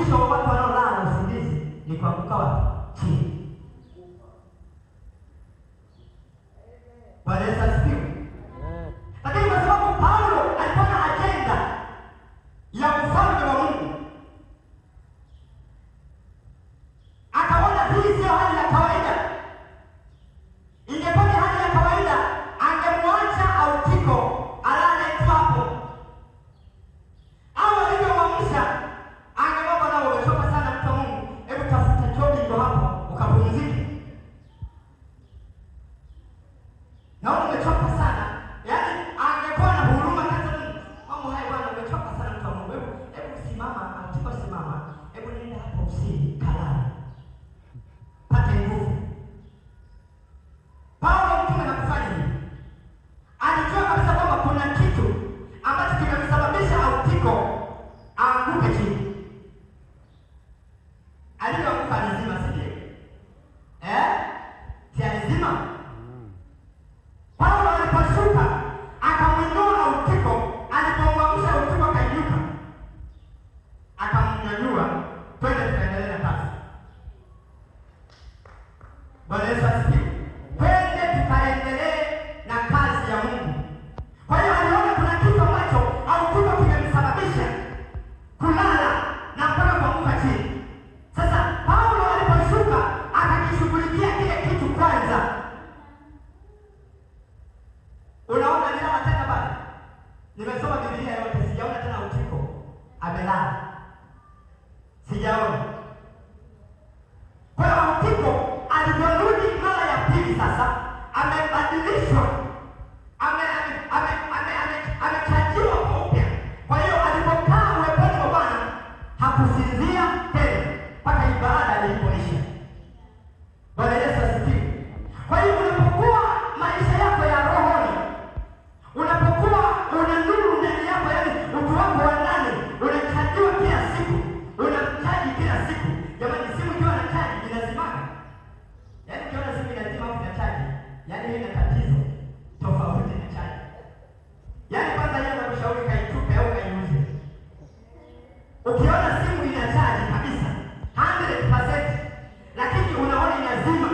mwisho wa watu wanaolala usingizi ni kuanguka wapi? Chini. Bwana Yesu asifiwe. Lakini kwa sababu Paulo alikuwa na agenda ya ufalme wa Mungu, akaona hii sio hali ya kawaida. Ingekuwa ni hali ya kawaida, angemwacha Autiko alale tu hapo, au alivyomwamsha angemwomba, nao umechoka sana mtu wa Mungu, hebu tafuta jogging hapo ukapumzike. Naona umechoka sana. Yaani angekuwa na huruma kwanza Mungu. Mambo haya bwana, umechoka sana mtu wa Mungu. Hebu simama, Autiko simama. Hebu nenda hapo usini, kalala. Pata nguvu. Paulo mtume hakufanya hivi. Alijua kabisa kwamba kuna kitu ambacho kimemsababisha Autiko aanguke chini. Alipoanguka alizima, si ndio? Si alizima? Paulo aliposhuka akamwinua Autiko, alipomwamsha Autiko akainuka, akamnyanyua, twende tukaendelee na kazi. Bwana Yesu asifiwe. Twende tukaendelee na kazi ya Mungu. Kwa hiyo aliona kuna kitu ambacho Autiko kimemsababisha kulala na mpaka kuanguka chini. Sasa Paulo aliposhuka akakishughulikia kile kitu kwanza. Unaona nilala tena bado. Nimesoma Biblia yote sijaona tena Autiko amelala. Sijaona. Kwa hiyo Autiko aliporudi mara ya pili sasa amebadilishwa. Amechajiwa kwa upya. Kwa hiyo alipokaa uweponi wa Bwana hakusinzia tena mpaka ibada ilipoisha. Bwana Yesu asifiwe. Kwa hiyo unapokuwa maisha yako ya rohoni, unapokuwa una nuru ndani yako, yaani utu wako wa ndani unachajiwa kila siku, unachaji kila siku. Jamani, simu ikiwa na chaji inazimaka. Yaani ukiona simu inazima au inachaji, yaani hiyo ina tatizo tofauti na chaji. Yaani kwanza yeye anakushauri kaitupe au kaiuze. Ukiona simu ina chaji kabisa 100%, lakini unaona inazima,